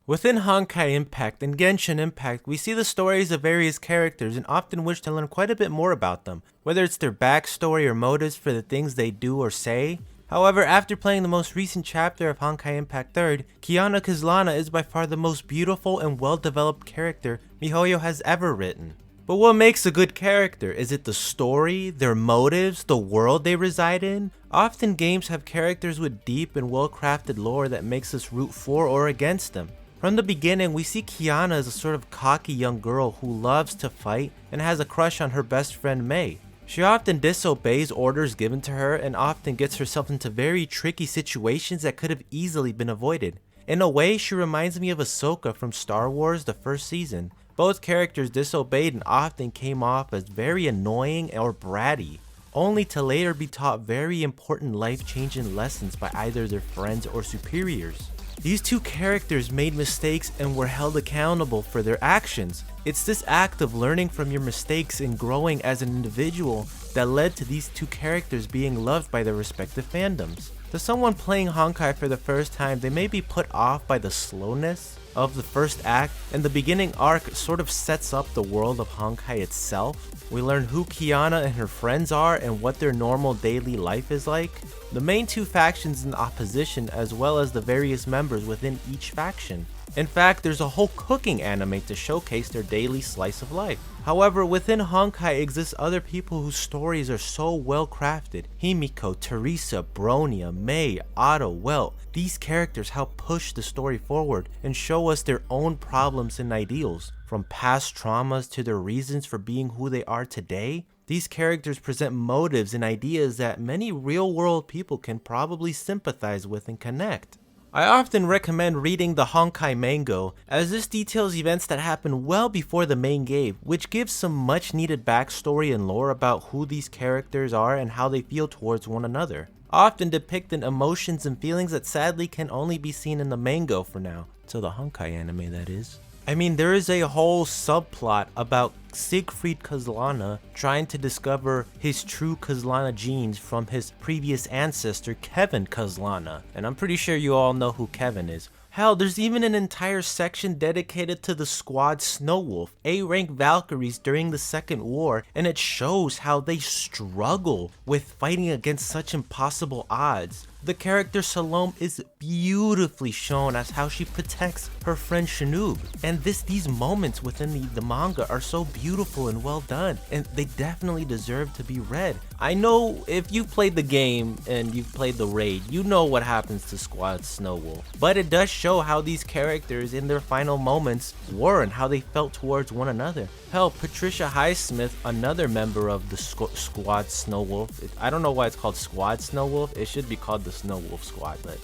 Within Honkai Impact and Genshin Impact, we see the stories of various characters and often wish to learn quite a bit more about them, whether it's their backstory or motives for the things they do or say. However, after playing the most recent chapter of Honkai Impact 3rd, Kiana Kaslana is by far the most beautiful and well-developed character MiHoYo has ever written. But what makes a good character? Is it the story, their motives, the world they reside in? Often games have characters with deep and well-crafted lore that makes us root for or against them. From the beginning, we see Kiana as a sort of cocky young girl who loves to fight and has a crush on her best friend Mei. She often disobeys orders given to her and often gets herself into very tricky situations that could have easily been avoided. In a way, she reminds me of Ahsoka from Star Wars the first season. Both characters disobeyed and often came off as very annoying or bratty, only to later be taught very important life-changing lessons by either their friends or superiors. These two characters made mistakes and were held accountable for their actions. It's this act of learning from your mistakes and growing as an individual that led to these two characters being loved by their respective fandoms. To someone playing Honkai for the first time, they may be put off by the slowness of the first act, and the beginning arc sort of sets up the world of Honkai itself. We learn who Kiana and her friends are and what their normal daily life is like, the main two factions in opposition as well as the various members within each faction. In fact, there's a whole cooking anime to showcase their daily slice of life. However, within Honkai exists other people whose stories are so well crafted. Himiko, Teresa, Bronya, Mei, Otto, Welt. These characters help push the story forward and show us their own problems and ideals. From past traumas to their reasons for being who they are today, these characters present motives and ideas that many real-world people can probably sympathize with and connect. I often recommend reading the Honkai manga, as this details events that happen well before the main game, which gives some much needed backstory and lore about who these characters are and how they feel towards one another, often depicting emotions and feelings that sadly can only be seen in the manga for now, to the Honkai anime that is. I mean, there is a whole subplot about Siegfried Kaslana trying to discover his true Kaslana genes from his previous ancestor Kevin Kaslana, and I'm pretty sure you all know who Kevin is. Hell, there's even an entire section dedicated to the squad Snowwolf, A-rank Valkyries during the Second War, and it shows how they struggle with fighting against such impossible odds. The character Salome is beautifully shown as how she protects her friend Shinoub, and these moments within the manga are so beautiful and well done, and they definitely deserve to be read. I know if you've played the game and you've played the raid, you know what happens to Squad Snowwolf, but it does show how these characters in their final moments were and how they felt towards one another. Hell, Patricia Highsmith, another member of the Squad Snowwolf, I don't know why it's called Squad Snowwolf, it should be called the Snowwolf Squad, but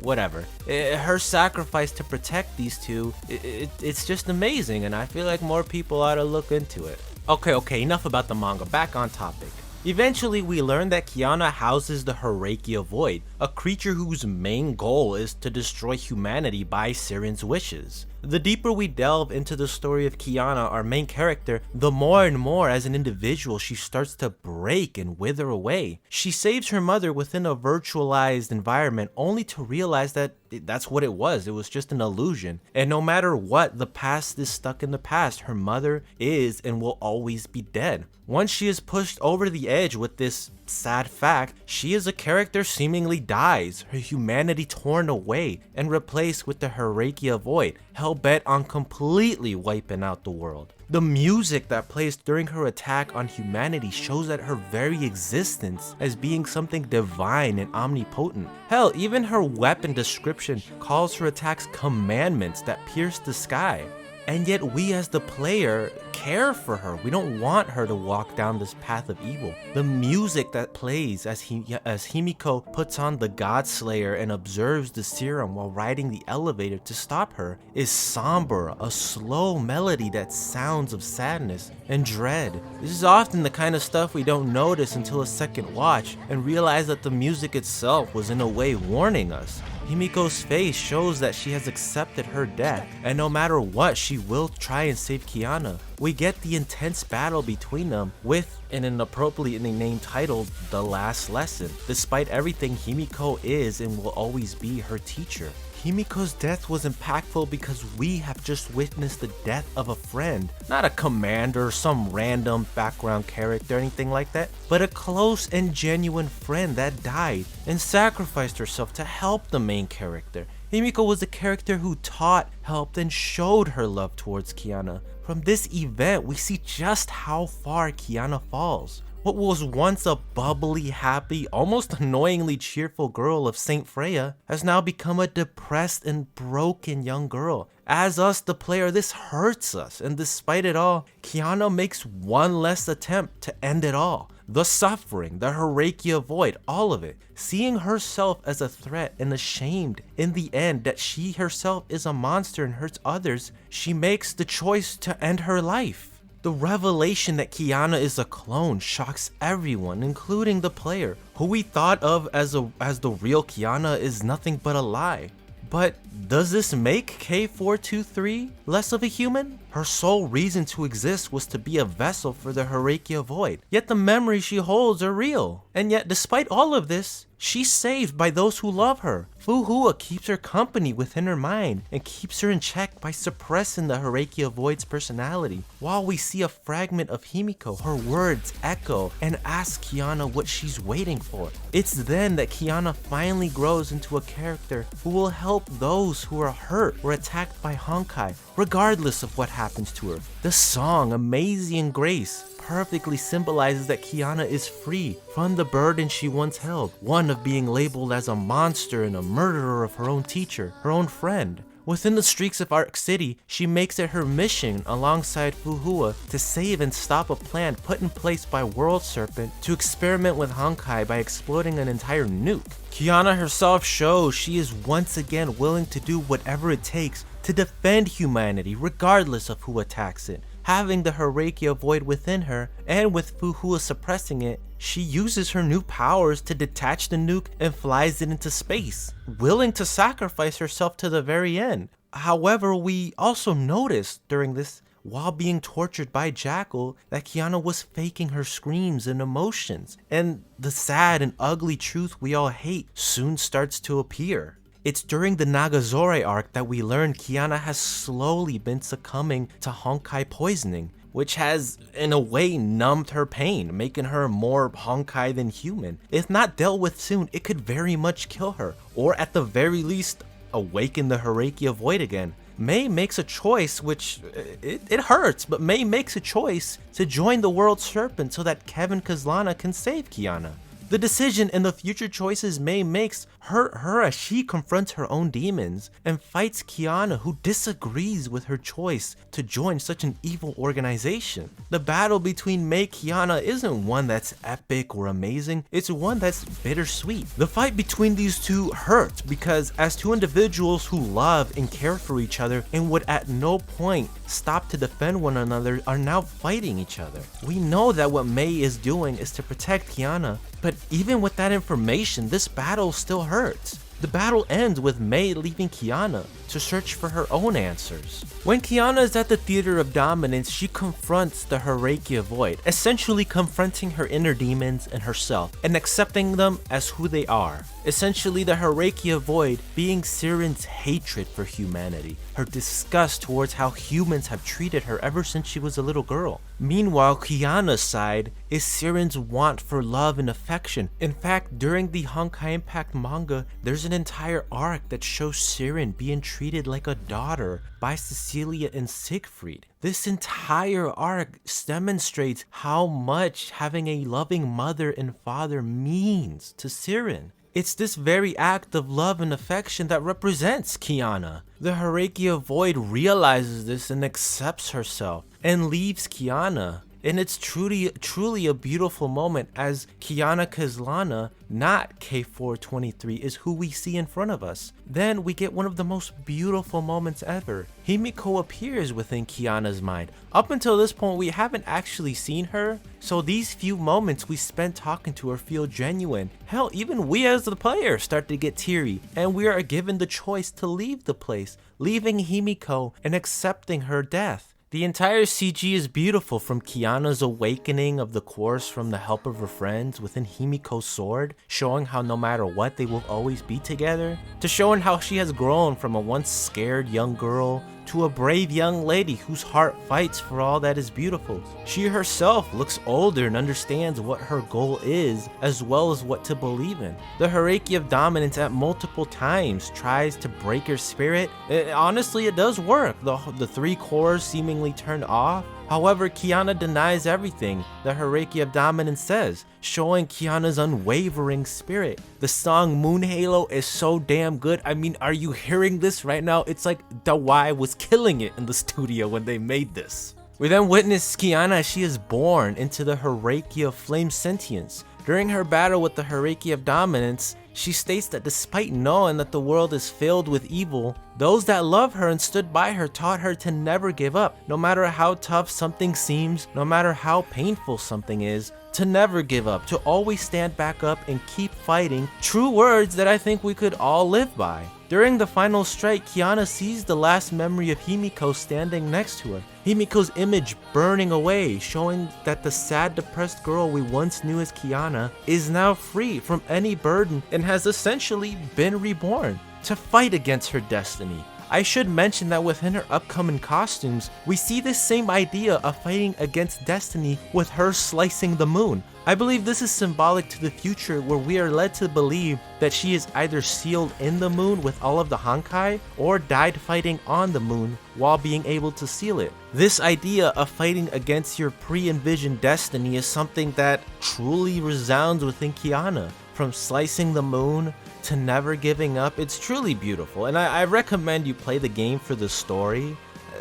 whatever. Her sacrifice to protect these two, it's just amazing, and I feel like more people ought to look into it. Okay, enough about the manga, back on topic. Eventually, we learn that Kiana houses the Herrscher Void, a creature whose main goal is to destroy humanity by Siren's wishes. The deeper we delve into the story of Kiana, our main character, the more and more as an individual she starts to break and wither away. She saves her mother within a virtualized environment only to realize that that's what it was just an illusion. And no matter what, the past is stuck in the past. Her mother is and will always be dead. Once she is pushed over the edge with this sad fact, she as a character seemingly dies, her humanity torn away and replaced with the Herrscher Void, hell-bent on completely wiping out the world. The music that plays during her attack on humanity shows that her very existence as being something divine and omnipotent. Hell, even her weapon description calls her attacks commandments that pierce the sky. And yet we as the player care for her. We don't want her to walk down this path of evil. The music that plays as Himiko puts on the God Slayer and observes the serum while riding the elevator to stop her is somber, a slow melody that sounds of sadness and dread. This is often the kind of stuff we don't notice until a second watch and realize that the music itself was in a way warning us. Himiko's face shows that she has accepted her death, and no matter what, she will try and save Kiana. We get the intense battle between them with an appropriately named title, The Last Lesson. Despite everything, Himiko is and will always be her teacher. Himiko's death was impactful because we have just witnessed the death of a friend. Not a commander or some random background character or anything like that, but a close and genuine friend that died and sacrificed herself to help the main character. Himiko was a character who taught, helped, and showed her love towards Kiana. From this event, we see just how far Kiana falls. What was once a bubbly, happy, almost annoyingly cheerful girl of Saint Freya has now become a depressed and broken young girl. As us, the player, this hurts us, and despite it all, Kiana makes one less attempt to end it all. The suffering, the Herrscher void, all of it. Seeing herself as a threat and ashamed in the end that she herself is a monster and hurts others, she makes the choice to end her life. The revelation that Kiana is a clone shocks everyone, including the player, who we thought of as the real Kiana is nothing but a lie. But does this make K423 less of a human? Her sole reason to exist was to be a vessel for the Herrscher void, yet the memories she holds are real. And yet despite all of this, she's saved by those who love her. Fuhua keeps her company within her mind and keeps her in check by suppressing the Herrscher void's personality. While we see a fragment of Himiko, her words echo and ask Kiana what she's waiting for. It's then that Kiana finally grows into a character who will help those who are hurt or attacked by Honkai, regardless of what happens to her. The song Amazing Grace perfectly symbolizes that Kiana is free from the burden she once held, one of being labeled as a monster and a murderer of her own teacher, her own friend. Within the streets of Arc City, she makes it her mission alongside Fuhua to save and stop a plan put in place by World Serpent to experiment with Honkai by exploding an entire nuke. Kiana herself shows she is once again willing to do whatever it takes to defend humanity regardless of who attacks it. Having the Herrscher void within her, and with Fuhua suppressing it, she uses her new powers to detach the nuke and flies it into space, willing to sacrifice herself to the very end. However, we also noticed during this, while being tortured by Jackal, that Kiana was faking her screams and emotions, and the sad and ugly truth we all hate soon starts to appear. It's during the Nagazore arc that we learn Kiana has slowly been succumbing to Honkai poisoning, which has, in a way, numbed her pain, making her more Honkai than human. If not dealt with soon, it could very much kill her, or at the very least, awaken the Herrscher void again. Mei makes a choice, which, it hurts, but Mei makes a choice to join the World Serpent so that Kevin Kaslana can save Kiana. The decision and the future choices Mei makes hurt her as she confronts her own demons and fights Kiana, who disagrees with her choice to join such an evil organization. The battle between Mei and Kiana isn't one that's epic or amazing, it's one that's bittersweet. The fight between these two hurts because as two individuals who love and care for each other and would at no point stop to defend one another are now fighting each other. We know that what Mei is doing is to protect Kiana, but even with that information, this battle still hurts. The battle ends with Mei leaving Kiana to search for her own answers. When Kiana is at the Theater of Dominance, she confronts the Herrscher void, essentially confronting her inner demons and herself, and accepting them as who they are. Essentially, the Herrscher void being Siren's hatred for humanity, her disgust towards how humans have treated her ever since she was a little girl. Meanwhile, Kiana's side is Siren's want for love and affection. In fact, during the Honkai Impact manga, there's an entire arc that shows Siren being treated like a daughter by Cecilia and Siegfried. This entire arc demonstrates how much having a loving mother and father means to Siren. It's this very act of love and affection that represents Kiana. The Herrscher void realizes this and accepts herself and leaves Kiana. And it's truly a beautiful moment as Kiana Kaslana, not K423, is who we see in front of us. Then we get one of the most beautiful moments ever. Himiko appears within Kiana's mind. Up until this point, we haven't actually seen her, so these few moments we spent talking to her feel genuine. Hell, even we as the player start to get teary, and we are given the choice to leave the place, leaving Himiko and accepting her death. The entire CG is beautiful, from Kiana's awakening of the course from the help of her friends within Himiko's sword, showing how no matter what they will always be together, to showing how she has grown from a once scared young girl to a brave young lady whose heart fights for all that is beautiful. She herself looks older and understands what her goal is, as well as what to believe in. The Hierarchy of Dominance at multiple times tries to break her spirit. Honestly, it does work. The three cores seemingly turned off. However, Kiana denies everything the Hierarchy of Dominance says, showing Kiana's unwavering spirit. The song Moon Halo is so damn good. I mean, are you hearing this right now? It's like the Y was killing it in the studio when they made this. We then witness Kiana as she is born into the Hierarchy of Flame Sentience. During her battle with the Hierarchy of Dominance, she states that despite knowing that the world is filled with evil, those that love her and stood by her taught her to never give up. No matter how tough something seems, no matter how painful something is, to never give up, to always stand back up and keep fighting. True words that I think we could all live by. During the final strike, Kiana sees the last memory of Himiko standing next to her. Himiko's image burning away, showing that the sad, depressed girl we once knew as Kiana is now free from any burden and has essentially been reborn to fight against her destiny. I should mention that within her upcoming costumes, we see this same idea of fighting against destiny with her slicing the moon. I believe this is symbolic to the future, where we are led to believe that she is either sealed in the moon with all of the Honkai or died fighting on the moon while being able to seal it. This idea of fighting against your pre-envisioned destiny is something that truly resounds within Kiana. From slicing the moon to never giving up, it's truly beautiful, and I recommend you play the game for the story.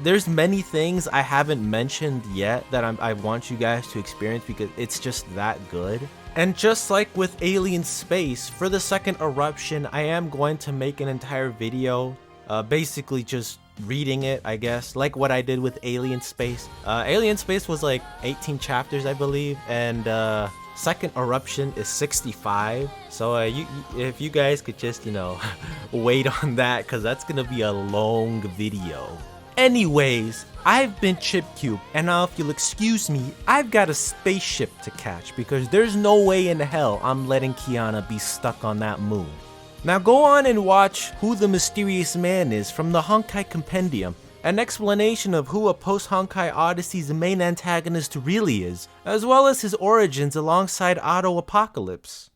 There's many things I haven't mentioned yet that I want you guys to experience because it's just that good. And just like with Alien Space, for the second eruption, I am going to make an entire video, basically just reading it, I guess, like what I did with Alien Space. Alien Space was like 18 chapters, I believe, and second eruption is 65. So if you guys could just, wait on that, because that's gonna be a long video. Anyways, I've been ChipCube, and now if you'll excuse me, I've got a spaceship to catch, because there's no way in hell I'm letting Kiana be stuck on that moon. Now go on and watch Who the Mysterious Man Is from the Honkai Compendium, an explanation of who a post-Honkai Odyssey's main antagonist really is, as well as his origins alongside Auto Apocalypse.